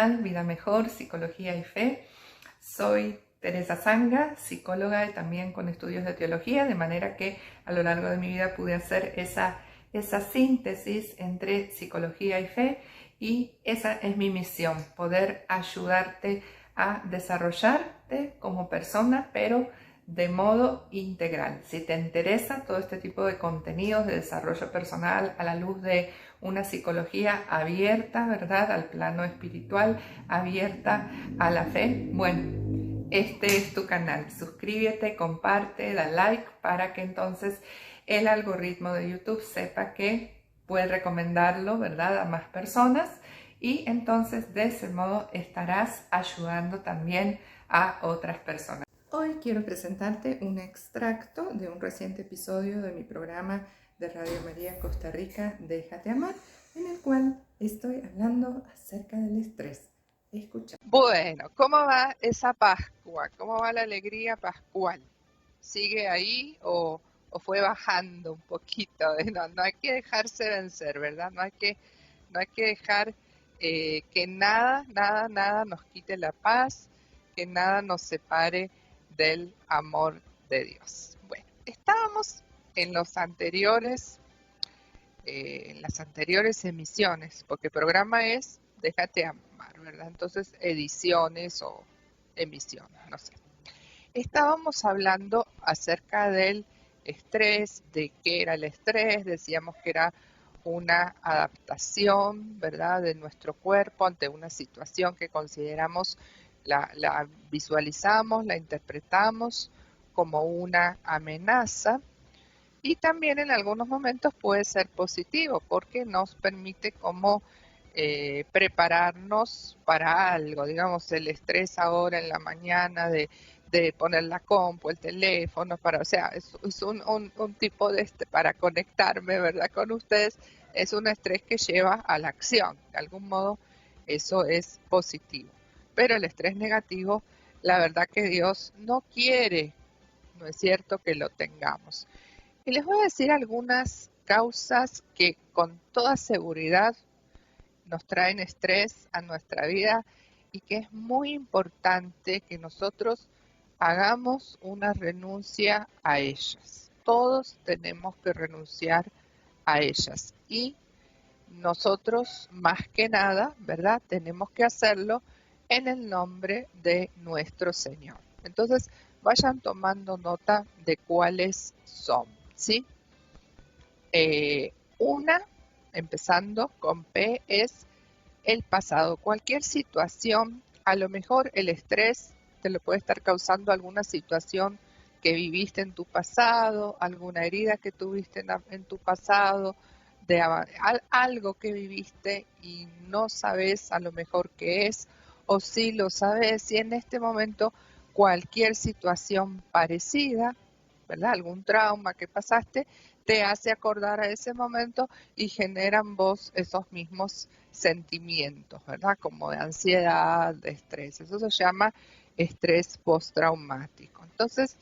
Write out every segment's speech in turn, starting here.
canal Vida Mejor, Psicología y Fe. Soy Teresa Zanga, psicóloga y también con estudios de teología, de manera que a lo largo de mi vida pude hacer esa síntesis entre psicología y fe, y esa es mi misión, poder ayudarte a desarrollarte como persona, pero de modo integral. Si te interesa todo este tipo de contenidos de desarrollo personal a la luz de una psicología abierta, ¿verdad?, al plano espiritual, abierta a la fe, bueno, este es tu canal. Suscríbete, comparte, da like para que entonces el algoritmo de YouTube sepa que puede recomendarlo, ¿verdad?, a más personas, y entonces de ese modo estarás ayudando también a otras personas. Hoy quiero presentarte un extracto de un reciente episodio de mi programa de Radio María Costa Rica, Déjate Amar, en el cual estoy hablando acerca del estrés. Escucha. Bueno, ¿cómo va esa Pascua? ¿Cómo va la alegría pascual? ¿Sigue ahí o fue bajando un poquito? No hay que dejarse vencer, ¿verdad? No hay que dejar que nada nos quite la paz, que nada nos separe del amor de Dios. Bueno, estábamos en las anteriores emisiones, porque el programa es Déjate Amar, ¿verdad? Entonces, ediciones o emisiones, no sé. Estábamos hablando acerca del estrés, de qué era el estrés, decíamos que era una adaptación, ¿verdad?, de nuestro cuerpo ante una situación que consideramos, la visualizamos, la interpretamos como una amenaza, y también en algunos momentos puede ser positivo porque nos permite como prepararnos para algo, digamos el estrés ahora en la mañana de poner la compu, el teléfono, o sea, es un tipo de para conectarme, ¿verdad?, con ustedes, es un estrés que lleva a la acción, de algún modo eso es positivo, pero el estrés negativo, la verdad que Dios no quiere, no es cierto, que lo tengamos. Y les voy a decir algunas causas que con toda seguridad nos traen estrés a nuestra vida y que es muy importante que nosotros hagamos una renuncia a ellas. Todos tenemos que renunciar a ellas y nosotros más que nada, ¿verdad?, tenemos que hacerlo en el nombre de nuestro Señor. Entonces, vayan tomando nota de cuáles son, ¿sí? Una, empezando con P, es el pasado. Cualquier situación, a lo mejor el estrés te lo puede estar causando alguna situación que viviste en tu pasado, alguna herida que tuviste en tu pasado, de algo que viviste y no sabes a lo mejor qué es, o sí lo sabes, y en este momento cualquier situación parecida, ¿verdad?, algún trauma que pasaste, te hace acordar a ese momento y genera en vos esos mismos sentimientos, ¿verdad?, como de ansiedad, de estrés. Eso se llama estrés postraumático. Entonces,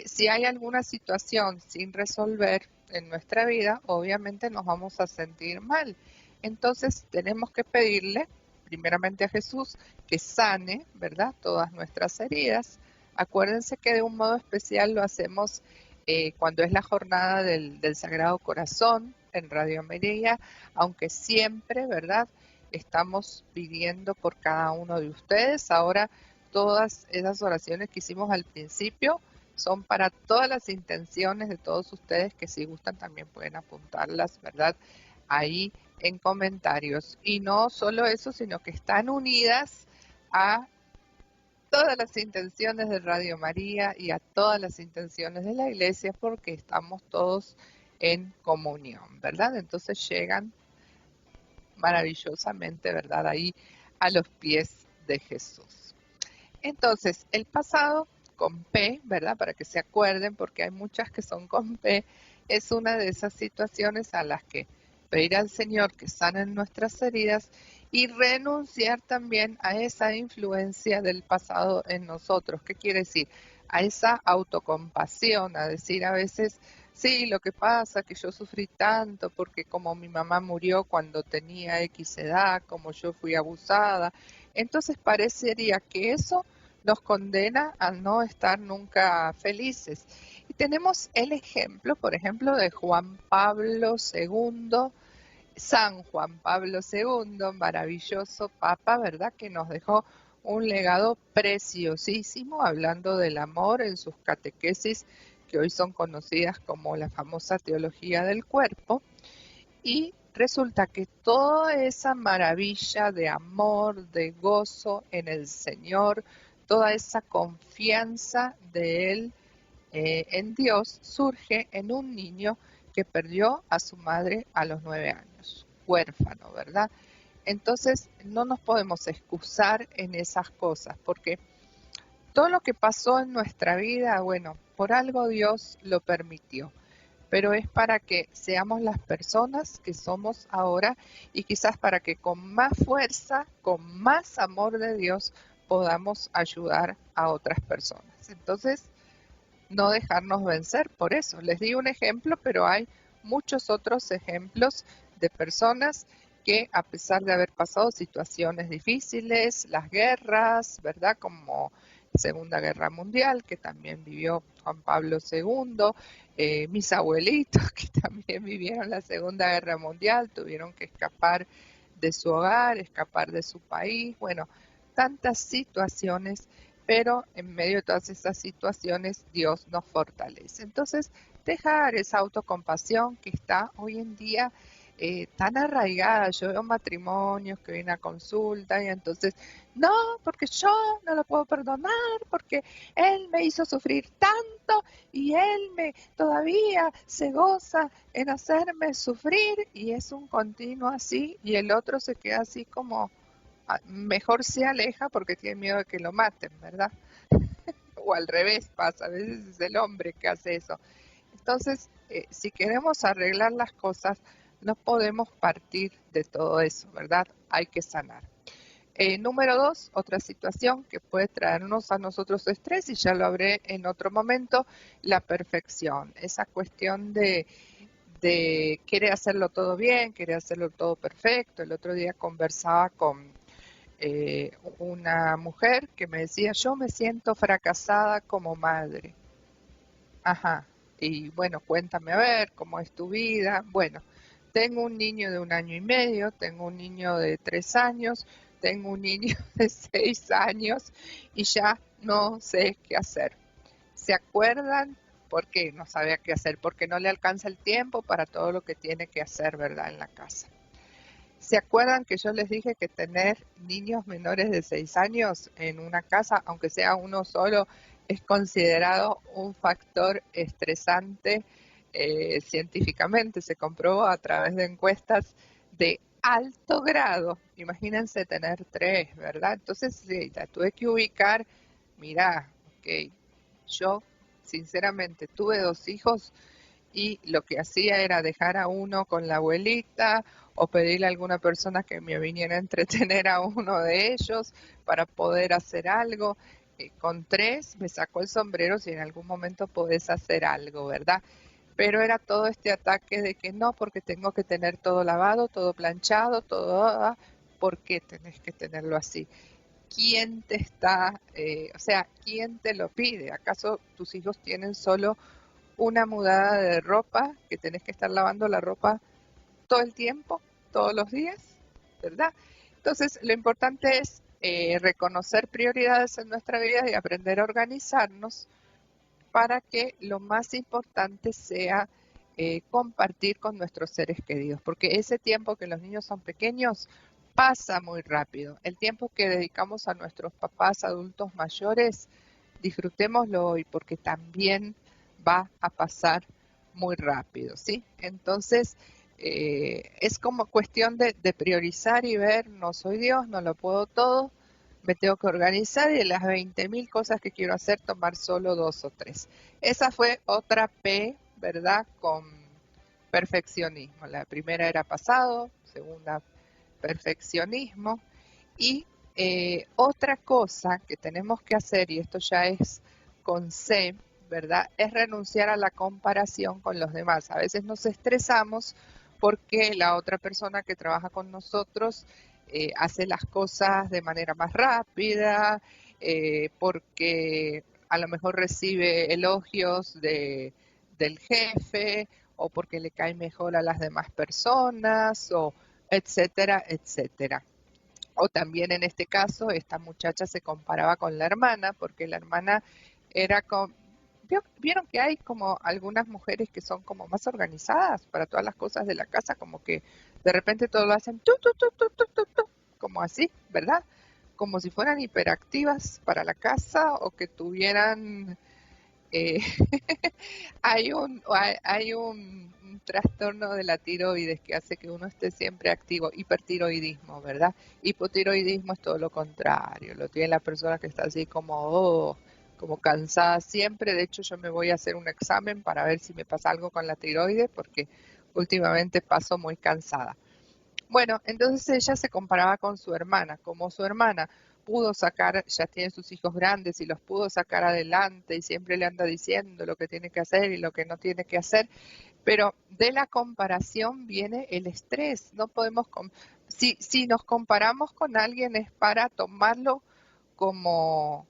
si hay alguna situación sin resolver en nuestra vida, obviamente nos vamos a sentir mal. Entonces, tenemos que pedirle primeramente a Jesús que sane, ¿verdad?, todas nuestras heridas. Acuérdense que de un modo especial lo hacemos cuando es la jornada del Sagrado Corazón en Radio María, aunque siempre, ¿verdad?, estamos pidiendo por cada uno de ustedes. Ahora, todas esas oraciones que hicimos al principio son para todas las intenciones de todos ustedes, que si gustan también pueden apuntarlas, ¿verdad?, ahí en comentarios. Y no solo eso, sino que están unidas a todas las intenciones de Radio María y a todas las intenciones de la Iglesia, porque estamos todos en comunión, ¿verdad? Entonces llegan maravillosamente, ¿verdad?, ahí a los pies de Jesús. Entonces, el pasado con P, ¿verdad?, para que se acuerden, porque hay muchas que son con P, es una de esas situaciones a las que pedir al Señor que sanen nuestras heridas y renunciar también a esa influencia del pasado en nosotros. ¿Qué quiere decir? A esa autocompasión, a decir a veces, sí, lo que pasa es que yo sufrí tanto porque como mi mamá murió cuando tenía X edad, como yo fui abusada, entonces parecería que eso nos condena a no estar nunca felices. Y tenemos el ejemplo, por ejemplo, de Juan Pablo II, San Juan Pablo II, maravilloso papa, ¿verdad? Que nos dejó un legado preciosísimo hablando del amor en sus catequesis, que hoy son conocidas como la famosa teología del cuerpo. Y resulta que toda esa maravilla de amor, de gozo en el Señor, toda esa confianza de Él en Dios surge en un niño que perdió a su madre a los 9 años, huérfano, ¿verdad? Entonces no nos podemos excusar en esas cosas, porque todo lo que pasó en nuestra vida, bueno, por algo Dios lo permitió, pero es para que seamos las personas que somos ahora y quizás para que con más fuerza, con más amor de Dios, podamos ayudar a otras personas. Entonces, no dejarnos vencer por eso. Les di un ejemplo, pero hay muchos otros ejemplos de personas que a pesar de haber pasado situaciones difíciles, las guerras, ¿verdad? Como Segunda Guerra Mundial, que también vivió Juan Pablo II, mis abuelitos que también vivieron la Segunda Guerra Mundial, tuvieron que escapar de su hogar, escapar de su país, bueno, tantas situaciones, pero en medio de todas esas situaciones Dios nos fortalece. Entonces, dejar esa autocompasión que está hoy en día tan arraigada. Yo veo matrimonios que vienen a consulta y entonces, no, porque yo no lo puedo perdonar, porque él me hizo sufrir tanto y él me todavía se goza en hacerme sufrir y es un continuo así y el otro se queda así como mejor se aleja porque tiene miedo de que lo maten, ¿verdad? O al revés pasa, a veces es el hombre que hace eso. Entonces, si queremos arreglar las cosas, no podemos partir de todo eso, ¿verdad? Hay que sanar. Número 2, otra situación que puede traernos a nosotros estrés, y ya lo habré en otro momento, la perfección. Esa cuestión de querer hacerlo todo bien, querer hacerlo todo perfecto. El otro día conversaba con una mujer que me decía, yo me siento fracasada como madre. Ajá, y bueno, cuéntame a ver cómo es tu vida. Bueno, tengo un niño de 1 año y medio, tengo un niño de 3 años, tengo un niño de 6 años y ya no sé qué hacer. ¿Se acuerdan? Porque no sabe qué hacer, porque no le alcanza el tiempo para todo lo que tiene que hacer, ¿verdad? En la casa. ¿Se acuerdan que yo les dije que tener niños menores de 6 años en una casa, aunque sea uno solo, es considerado un factor estresante? Científicamente se comprobó a través de encuestas de alto grado. Imagínense tener tres, ¿verdad? Entonces sí, la tuve que ubicar. Mira, ok, yo sinceramente tuve 2 hijos y lo que hacía era dejar a uno con la abuelita o pedirle a alguna persona que me viniera a entretener a uno de ellos para poder hacer algo. Con tres me sacó el sombrero si en algún momento podés hacer algo, ¿verdad? Pero era todo este ataque de que no, porque tengo que tener todo lavado, todo planchado, todo, ¿por qué tenés que tenerlo así? ¿Quién te está, o sea, quién te lo pide? ¿Acaso tus hijos tienen solo una mudada de ropa, que tenés que estar lavando la ropa todo el tiempo, todos los días, ¿verdad? Entonces, lo importante es reconocer prioridades en nuestra vida y aprender a organizarnos para que lo más importante sea compartir con nuestros seres queridos, porque ese tiempo que los niños son pequeños pasa muy rápido. El tiempo que dedicamos a nuestros papás adultos mayores, disfrutémoslo hoy, porque también va a pasar muy rápido, ¿sí? Entonces, es como cuestión de priorizar y ver, no soy Dios, no lo puedo todo, me tengo que organizar y de las 20.000 cosas que quiero hacer, tomar solo 2 o 3. Esa fue otra P, ¿verdad? Con perfeccionismo. La primera era pasado, segunda perfeccionismo. Y otra cosa que tenemos que hacer, y esto ya es con C, ¿verdad? Es renunciar a la comparación con los demás. A veces nos estresamos porque la otra persona que trabaja con nosotros hace las cosas de manera más rápida, porque a lo mejor recibe elogios del jefe o porque le cae mejor a las demás personas o etcétera, etcétera. O también en este caso, esta muchacha se comparaba con la hermana, porque la hermana era como... Vieron que hay como algunas mujeres que son como más organizadas para todas las cosas de la casa, como que de repente todo lo hacen como así, ¿verdad? Como si fueran hiperactivas para la casa o que tuvieran eh, hay un trastorno de la tiroides que hace que uno esté siempre activo, hipertiroidismo, ¿verdad? Hipotiroidismo es todo lo contrario, lo tiene la persona que está así como cansada siempre. De hecho, yo me voy a hacer un examen para ver si me pasa algo con la tiroides, porque últimamente paso muy cansada. Bueno, entonces ella se comparaba con su hermana, como su hermana pudo sacar, ya tiene sus hijos grandes y los pudo sacar adelante y siempre le anda diciendo lo que tiene que hacer y lo que no tiene que hacer, pero de la comparación viene el estrés. No podemos, si nos comparamos con alguien es para tomarlo como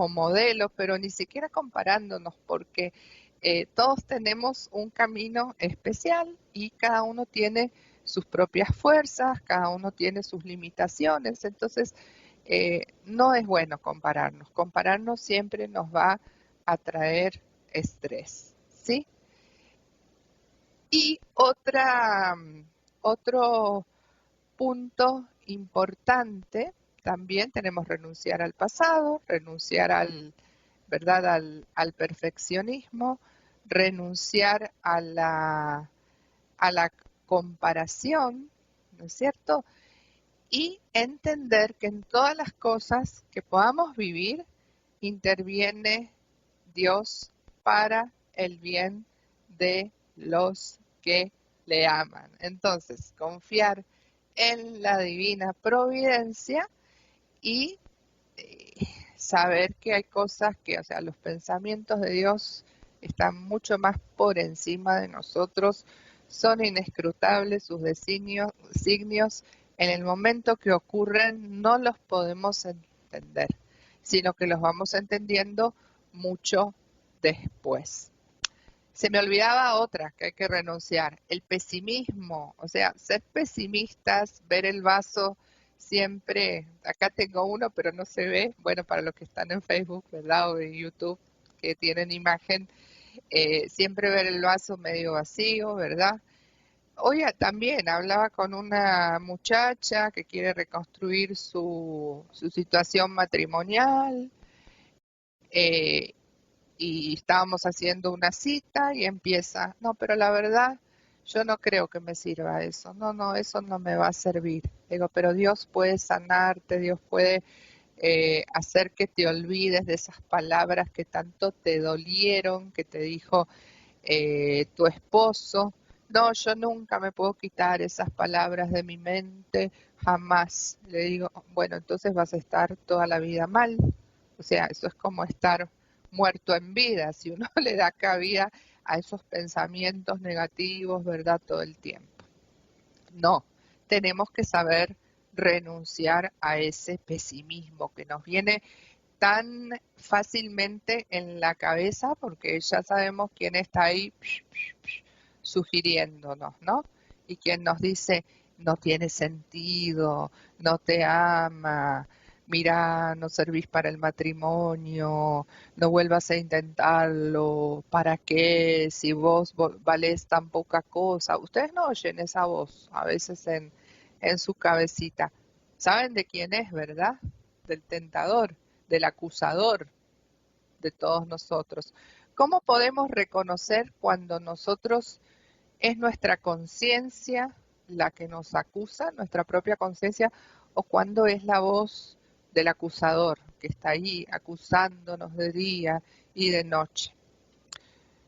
modelo, pero ni siquiera comparándonos, porque todos tenemos un camino especial y cada uno tiene sus propias fuerzas, cada uno tiene sus limitaciones. Entonces no es bueno compararnos. Compararnos siempre nos va a traer estrés, ¿sí? Y otro punto importante, también tenemos renunciar al pasado, renunciar ¿verdad? Al perfeccionismo, renunciar a la comparación, ¿no es cierto? Y entender que en todas las cosas que podamos vivir interviene Dios para el bien de los que le aman. Entonces, confiar en la divina providencia y eh, saber que hay cosas que, o sea, los pensamientos de Dios están mucho más por encima de nosotros, son inescrutables sus designios, en el momento que ocurren no los podemos entender, sino que los vamos entendiendo mucho después. Se me olvidaba otra que hay que renunciar, el pesimismo, o sea, ser pesimistas, ver el vaso siempre, acá tengo uno pero no se ve, bueno, para los que están en Facebook, ¿verdad? O en YouTube, que tienen imagen, siempre ver el vaso medio vacío, ¿verdad? Hoy también hablaba con una muchacha que quiere reconstruir su situación matrimonial, eh, y estábamos haciendo una cita y empieza, no, pero la verdad, yo no creo que me sirva eso, no, no, eso no me va a servir. Digo, pero Dios puede sanarte, Dios puede hacer que te olvides de esas palabras que tanto te dolieron, que te dijo tu esposo. No, yo nunca me puedo quitar esas palabras de mi mente, jamás. Le digo, bueno, entonces vas a estar toda la vida mal. O sea, eso es como estar muerto en vida, si uno le da cabida a esos pensamientos negativos, ¿verdad? Todo el tiempo. No, tenemos que saber renunciar a ese pesimismo que nos viene tan fácilmente en la cabeza porque ya sabemos quién está ahí sugiriéndonos, ¿no? Y quien nos dice, no tiene sentido, no te ama, mira, no servís para el matrimonio, no vuelvas a intentarlo, ¿para qué? Si vos valés tan poca cosa. Ustedes no oyen esa voz a veces en su cabecita. ¿Saben de quién es, verdad? Del tentador, del acusador de todos nosotros. ¿Cómo podemos reconocer cuando nosotros es nuestra conciencia la que nos acusa, nuestra propia conciencia, o cuando es la voz del acusador que está ahí acusándonos de día y de noche?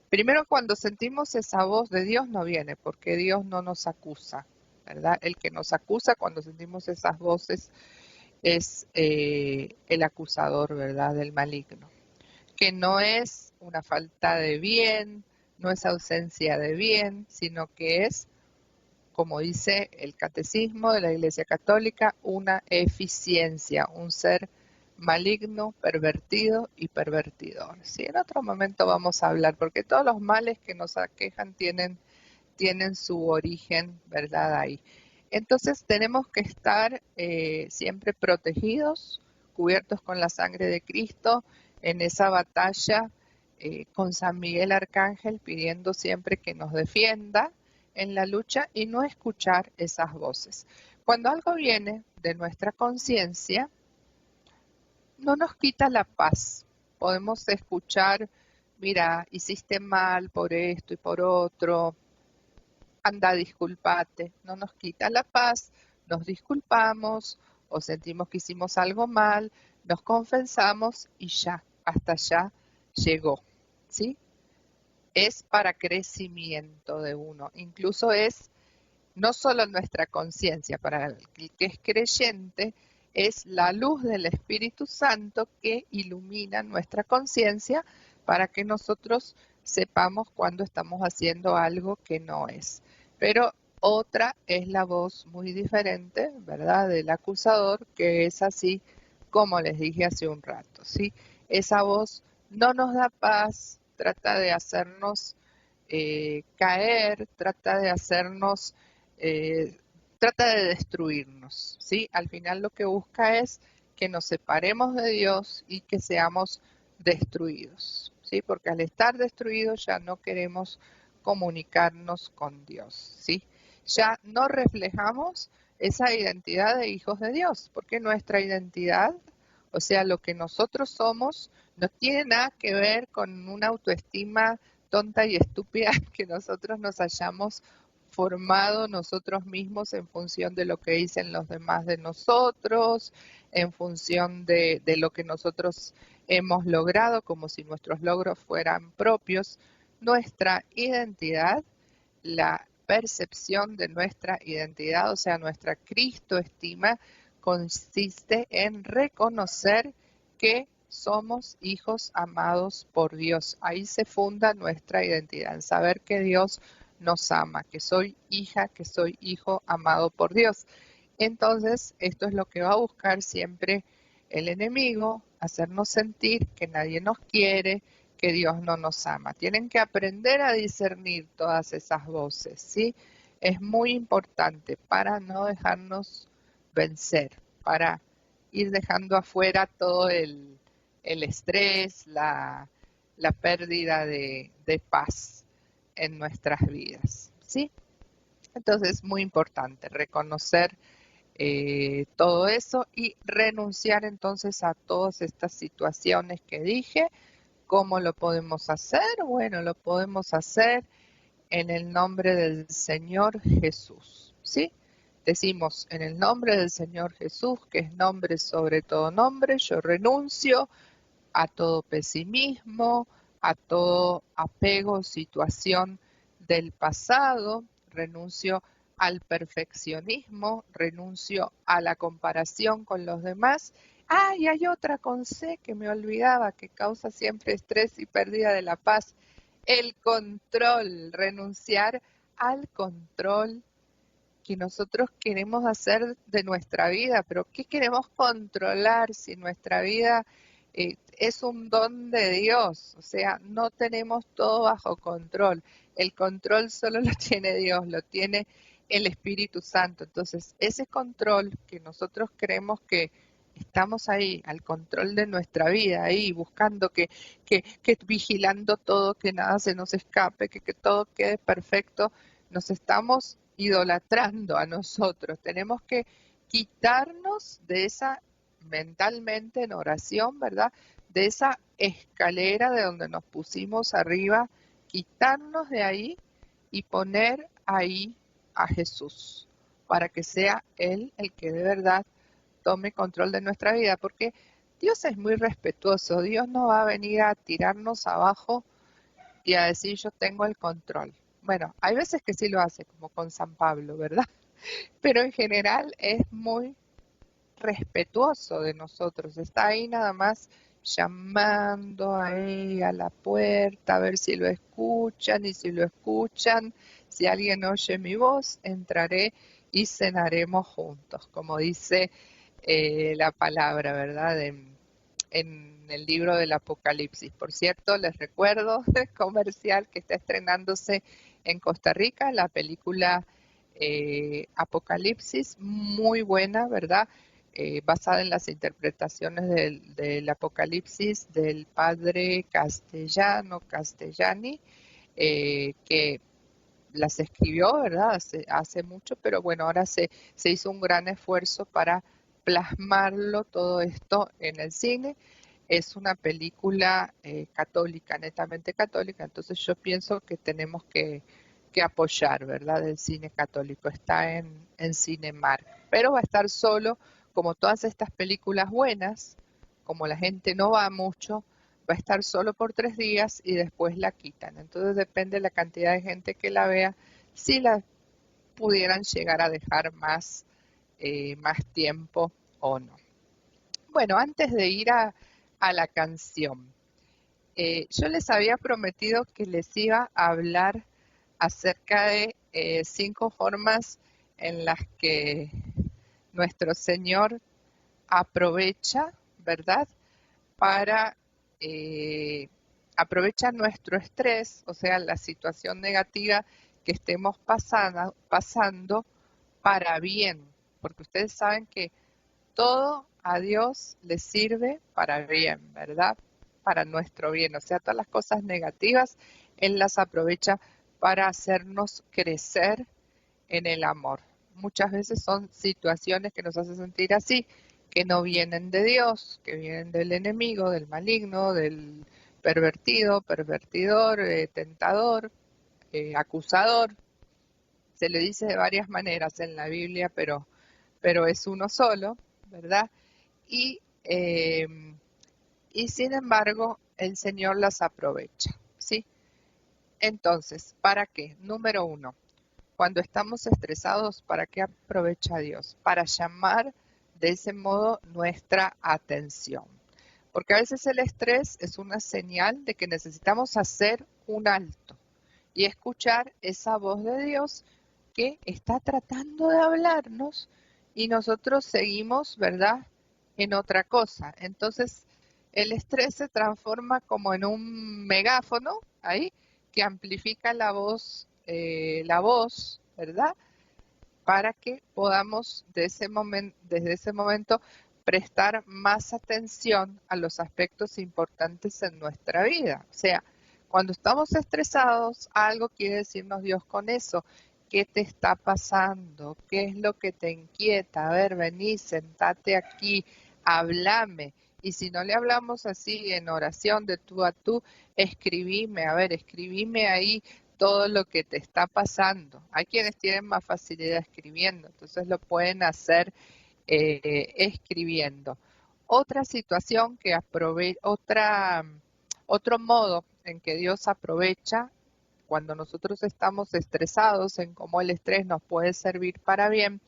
Primero, cuando sentimos esa voz de Dios no viene, porque Dios no nos acusa, ¿verdad? El que nos acusa cuando sentimos esas voces es el acusador, ¿verdad? Del maligno, que no es una falta de bien, no es ausencia de bien, sino que es, como dice el Catecismo de la Iglesia Católica, una eficiencia, un ser maligno, pervertido y pervertidor. Sí, en otro momento vamos a hablar, porque todos los males que nos aquejan tienen su origen, ¿verdad? Ahí. Entonces tenemos que estar siempre protegidos, cubiertos con la sangre de Cristo, en esa batalla con San Miguel Arcángel, pidiendo siempre que nos defienda en la lucha y no escuchar esas voces. Cuando algo viene de nuestra conciencia, no nos quita la paz. Podemos escuchar, mira, hiciste mal por esto y por otro, anda, disculpate, no nos quita la paz, nos disculpamos o sentimos que hicimos algo mal, nos confesamos y ya, hasta allá llegó, ¿sí? Es para crecimiento de uno, incluso es no solo nuestra conciencia, para el que es creyente, es la luz del Espíritu Santo que ilumina nuestra conciencia para que nosotros sepamos cuando estamos haciendo algo que no es. Pero otra es la voz muy diferente, ¿verdad?, del acusador, que es así como les dije hace un rato, ¿sí? Esa voz no nos da paz, trata de hacernos caer, trata de hacernos eh, trata de destruirnos, ¿sí? Al final lo que busca es que nos separemos de Dios y que seamos destruidos, ¿sí? Porque al estar destruidos ya no queremos comunicarnos con Dios, ¿sí? Ya no reflejamos esa identidad de hijos de Dios, porque nuestra identidad, o sea, lo que nosotros somos, no tiene nada que ver con una autoestima tonta y estúpida que nosotros nos hayamos formado nosotros mismos en función de lo que dicen los demás de nosotros, en función de lo que nosotros hemos logrado, como si nuestros logros fueran propios. Nuestra identidad, la percepción de nuestra identidad, o sea, nuestra Cristoestima, consiste en reconocer que somos hijos amados por Dios. Ahí se funda nuestra identidad, en saber que Dios nos ama, que soy hija, que soy hijo amado por Dios. Entonces, esto es lo que va a buscar siempre el enemigo, hacernos sentir que nadie nos quiere, que Dios no nos ama. Tienen que aprender a discernir todas esas voces, ¿sí? Es muy importante para no dejarnos vencer, para ir dejando afuera todo el estrés, la pérdida de paz en nuestras vidas, ¿sí? Entonces es muy importante reconocer todo eso y renunciar entonces a todas estas situaciones que dije. ¿Cómo lo podemos hacer? Bueno, lo podemos hacer en el nombre del Señor Jesús, ¿sí? Decimos en el nombre del Señor Jesús, que es nombre sobre todo nombre, yo renuncio a todo pesimismo, a todo apego, situación del pasado, renuncio al perfeccionismo, renuncio a la comparación con los demás. Ah, y hay otra con C que me olvidaba, que causa siempre estrés y pérdida de la paz. El control, renunciar al control que nosotros queremos hacer de nuestra vida, pero ¿qué queremos controlar si nuestra vida es un don de Dios? O sea, no tenemos todo bajo control. El control solo lo tiene Dios, lo tiene el Espíritu Santo. Entonces, ese control que nosotros creemos que estamos ahí, al control de nuestra vida, ahí buscando que vigilando todo, que nada se nos escape, que todo quede perfecto, nos estamos idolatrando a nosotros. Tenemos que quitarnos de esa, mentalmente en oración, ¿verdad? De esa escalera de donde nos pusimos arriba, quitarnos de ahí y poner ahí a Jesús, para que sea Él el que de verdad tome control de nuestra vida, porque Dios es muy respetuoso. Dios no va a venir a tirarnos abajo y a decir yo tengo el control. Bueno, hay veces que sí lo hace, como con San Pablo, ¿verdad? Pero en general es muy respetuoso de nosotros. Está ahí nada más llamando ahí a la puerta a ver si lo escuchan, y si lo escuchan, si alguien oye mi voz, entraré y cenaremos juntos, como dice la palabra, ¿verdad? En el libro del Apocalipsis. Por cierto, les recuerdo el comercial que está estrenándose en Costa Rica, la película Apocalipsis, muy buena, ¿verdad? Basada en las interpretaciones del Apocalipsis del padre Castellani, que las escribió, ¿verdad? Hace mucho, pero bueno, ahora se hizo un gran esfuerzo para plasmarlo todo esto en el cine. Es una película católica, netamente católica, entonces yo pienso que tenemos que apoyar, ¿verdad? El cine católico está en Cinemark, pero va a estar solo, como todas estas películas buenas, como la gente no va mucho, va a estar solo por 3 días y después la quitan. Entonces depende de la cantidad de gente que la vea, si la pudieran llegar a dejar más tiempo o no. Bueno, antes de ir a la canción, yo les había prometido que les iba a hablar acerca de 5 formas en las que nuestro Señor aprovecha, ¿verdad? Para aprovecha nuestro estrés, o sea, la situación negativa que estemos pasando para bien, porque ustedes saben que todo a Dios le sirve para bien, ¿verdad? Para nuestro bien, o sea, todas las cosas negativas, Él las aprovecha para hacernos crecer en el amor. Muchas veces son situaciones que nos hacen sentir así, que no vienen de Dios, que vienen del enemigo, del maligno, del pervertido, pervertidor, tentador, acusador. Se le dice de varias maneras en la Biblia, pero es uno solo, ¿verdad? Y, eh, y sin embargo, el Señor las aprovecha, ¿sí? Entonces, ¿para qué? Número 1, cuando estamos estresados, ¿para qué aprovecha Dios? Para llamar de ese modo nuestra atención. Porque a veces el estrés es una señal de que necesitamos hacer un alto y escuchar esa voz de Dios que está tratando de hablarnos y nosotros seguimos, ¿verdad?, en otra cosa. Entonces, el estrés se transforma como en un megáfono ahí que amplifica la voz, ¿verdad? Para que podamos desde ese momento prestar más atención a los aspectos importantes en nuestra vida. O sea, cuando estamos estresados, algo quiere decirnos Dios con eso. ¿Qué te está pasando? ¿Qué es lo que te inquieta? A ver, vení, sentate aquí, háblame. Y si no le hablamos así en oración de tú a tú, escribime ahí todo lo que te está pasando. Hay quienes tienen más facilidad escribiendo, entonces lo pueden hacer escribiendo. Otra situación que otro modo en que Dios aprovecha cuando nosotros estamos estresados, en cómo el estrés nos puede servir para bien,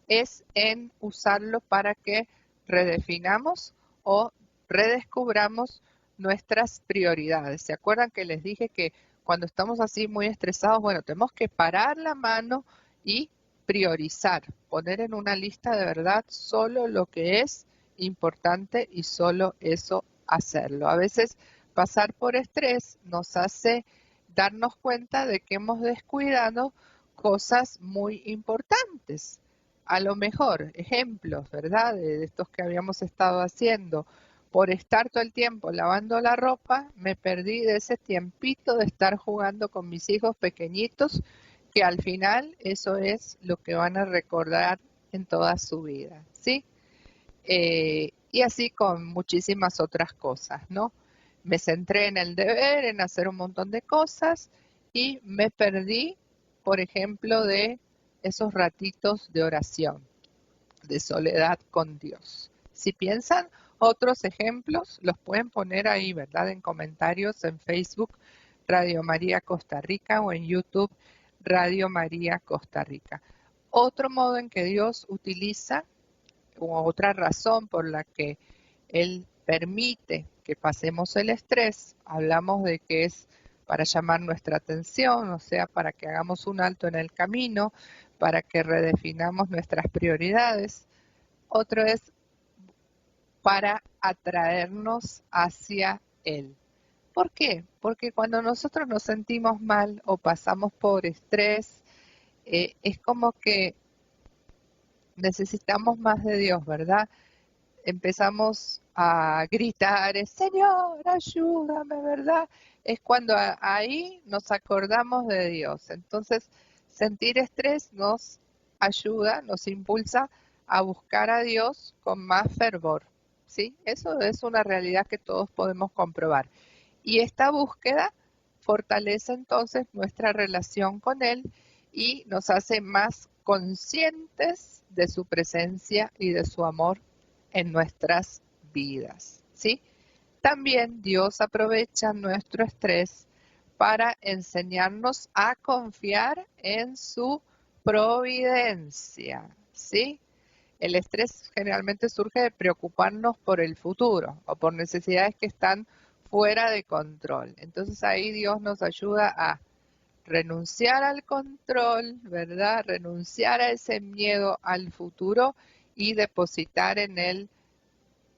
es en usarlo para que redefinamos o redescubramos nuestras prioridades. ¿Se acuerdan que les dije que cuando estamos así muy estresados, bueno, tenemos que parar la mano y priorizar, poner en una lista de verdad solo lo que es importante y solo eso hacerlo? A veces pasar por estrés nos hace darnos cuenta de que hemos descuidado cosas muy importantes. A lo mejor, ejemplos, ¿verdad? De estos que habíamos estado haciendo. Por estar todo el tiempo lavando la ropa, me perdí de ese tiempito de estar jugando con mis hijos pequeñitos, que al final eso es lo que van a recordar en toda su vida, ¿sí? Y así con muchísimas otras cosas, ¿no? Me centré en el deber, en hacer un montón de cosas y me perdí, por ejemplo, de esos ratitos de oración, de soledad con Dios. Si piensan otros ejemplos, los pueden poner ahí, ¿verdad? En comentarios en Facebook, Radio María Costa Rica, o en YouTube, Radio María Costa Rica. Otro modo en que Dios utiliza, o otra razón por la que Él permite que pasemos el estrés, hablamos de que es para llamar nuestra atención, o sea, para que hagamos un alto en el camino, para que redefinamos nuestras prioridades. Otro es para atraernos hacia Él. ¿Por qué? Porque cuando nosotros nos sentimos mal o pasamos por estrés, es como que necesitamos más de Dios, ¿verdad? Empezamos a gritar, Señor, ayúdame, ¿verdad? Es cuando ahí nos acordamos de Dios. Entonces, sentir estrés nos ayuda, nos impulsa a buscar a Dios con más fervor, ¿sí? Eso es una realidad que todos podemos comprobar. Y esta búsqueda fortalece entonces nuestra relación con Él y nos hace más conscientes de su presencia y de su amor en nuestras vidas, ¿sí? También Dios aprovecha nuestro estrés para enseñarnos a confiar en su providencia, ¿sí? El estrés generalmente surge de preocuparnos por el futuro o por necesidades que están fuera de control. Entonces ahí Dios nos ayuda a renunciar al control, ¿verdad? Renunciar a ese miedo al futuro y depositar en Él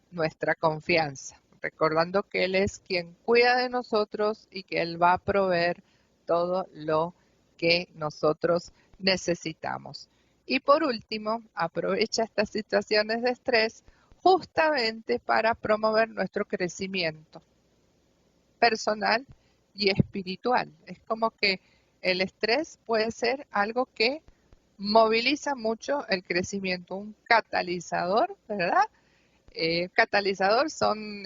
nuestra confianza, recordando que Él es quien cuida de nosotros y que Él va a proveer todo lo que nosotros necesitamos. Y por último, aprovecha estas situaciones de estrés justamente para promover nuestro crecimiento personal y espiritual. Es como que el estrés puede ser algo que moviliza mucho el crecimiento, un catalizador, ¿verdad? Catalizador son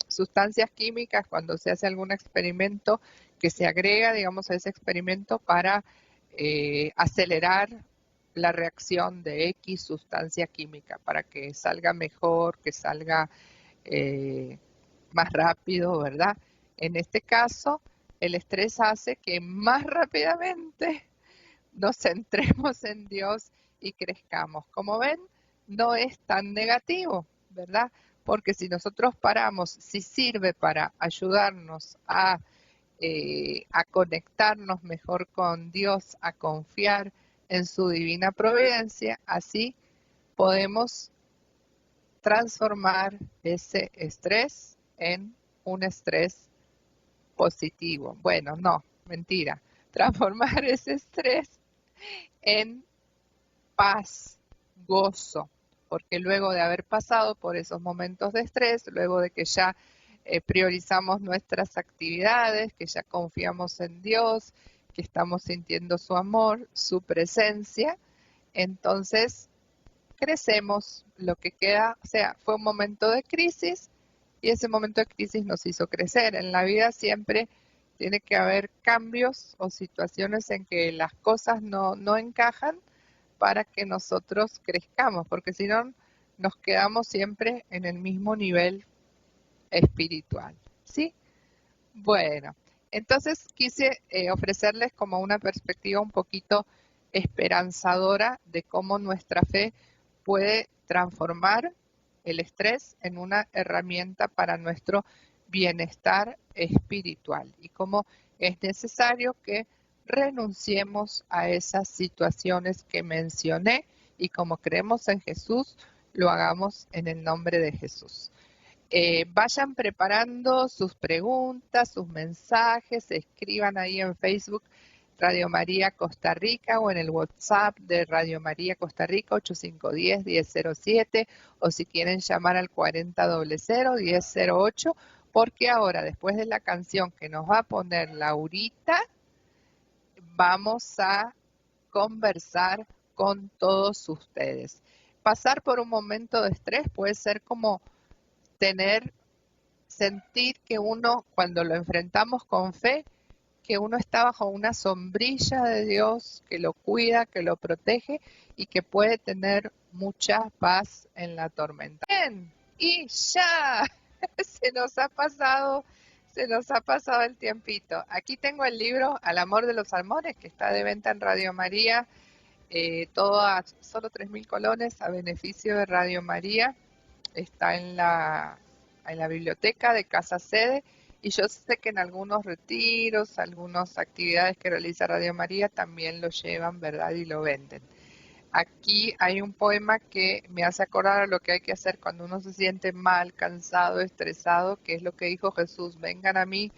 sustancias químicas cuando se hace algún experimento que se agrega, digamos, a ese experimento para acelerar la reacción de X sustancia química, para que salga mejor, que salga más rápido, ¿verdad? En este caso, el estrés hace que más rápidamente nos centremos en Dios y crezcamos. Como ven, no es tan negativo, ¿verdad? Porque si nosotros paramos, si sirve para ayudarnos a conectarnos mejor con Dios, a confiar en su divina providencia, así podemos transformar ese estrés en un estrés positivo. Bueno, no, mentira. Transformar ese estrés en paz, gozo, porque luego de haber pasado por esos momentos de estrés, luego de que ya priorizamos nuestras actividades, que ya confiamos en Dios, que estamos sintiendo su amor, su presencia, entonces crecemos. Lo que queda, o sea, fue un momento de crisis y ese momento de crisis nos hizo crecer. En la vida siempre tiene que haber cambios o situaciones en que las cosas no encajan para que nosotros crezcamos, porque si no nos quedamos siempre en el mismo nivel espiritual, ¿sí? Bueno, entonces quise ofrecerles como una perspectiva un poquito esperanzadora de cómo nuestra fe puede transformar el estrés en una herramienta para nuestro bienestar espiritual y cómo es necesario que renunciemos a esas situaciones que mencioné y como creemos en Jesús, lo hagamos en el nombre de Jesús. Vayan preparando sus preguntas, sus mensajes, escriban ahí en Facebook Radio María Costa Rica o en el WhatsApp de Radio María Costa Rica 8510-1007 o si quieren llamar al 4000-1008 porque ahora después de la canción que nos va a poner Laurita vamos a conversar con todos ustedes. Pasar por un momento de estrés puede ser como sentir que uno, cuando lo enfrentamos con fe, que uno está bajo una sombrilla de Dios que lo cuida, que lo protege y que puede tener mucha paz en la tormenta. Bien, y ya se nos ha pasado el tiempito. Aquí tengo el libro Al amor de los salmones que está de venta en Radio María, todo a solo 3.000 colones a beneficio de Radio María. Está en la biblioteca de Casa Sede, y yo sé que en algunos retiros, algunas actividades que realiza Radio María también lo llevan, ¿verdad? Y lo venden. Aquí hay un poema que me hace acordar a lo que hay que hacer cuando uno se siente mal, cansado, estresado, que es lo que dijo Jesús: vengan a mí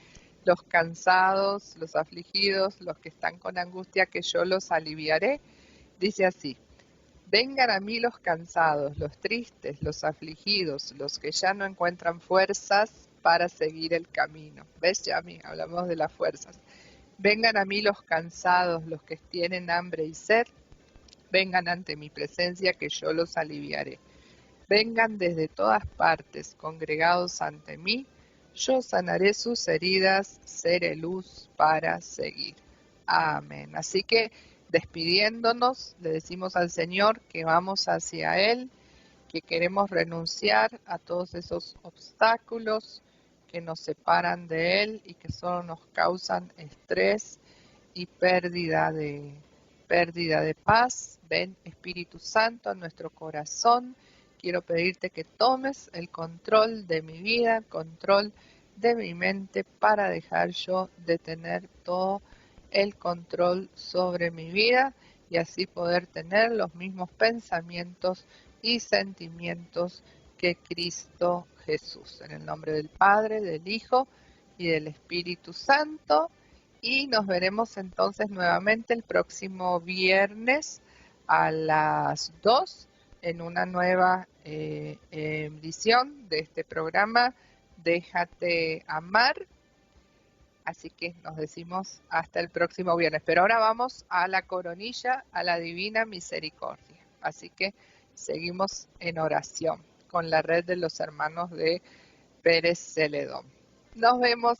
los cansados, los afligidos, los que están con angustia, que yo los aliviaré. Dice así: vengan a mí los cansados, los tristes, los afligidos, los que ya no encuentran fuerzas para seguir el camino. ¿Ves, Yami? Hablamos de las fuerzas. Vengan a mí los cansados, los que tienen hambre y sed. Vengan ante mi presencia, que yo los aliviaré. Vengan desde todas partes, congregados ante mí. Yo sanaré sus heridas, seré luz para seguir. Amén. Así que, despidiéndonos, le decimos al Señor que vamos hacia Él, que queremos renunciar a todos esos obstáculos que nos separan de Él y que solo nos causan estrés y pérdida de paz. Ven, Espíritu Santo, a nuestro corazón. Quiero pedirte que tomes el control de mi vida, el control de mi mente, para dejar yo de tener todo el control sobre mi vida y así poder tener los mismos pensamientos y sentimientos que Cristo Jesús. En el nombre del Padre, del Hijo y del Espíritu Santo. Y nos veremos entonces nuevamente el próximo viernes a las 2 en una nueva edición de este programa Déjate Amar. Así que nos decimos hasta el próximo viernes. Pero ahora vamos a la coronilla, a la Divina Misericordia. Así que seguimos en oración con la red de los hermanos de Pérez Celedón. Nos vemos.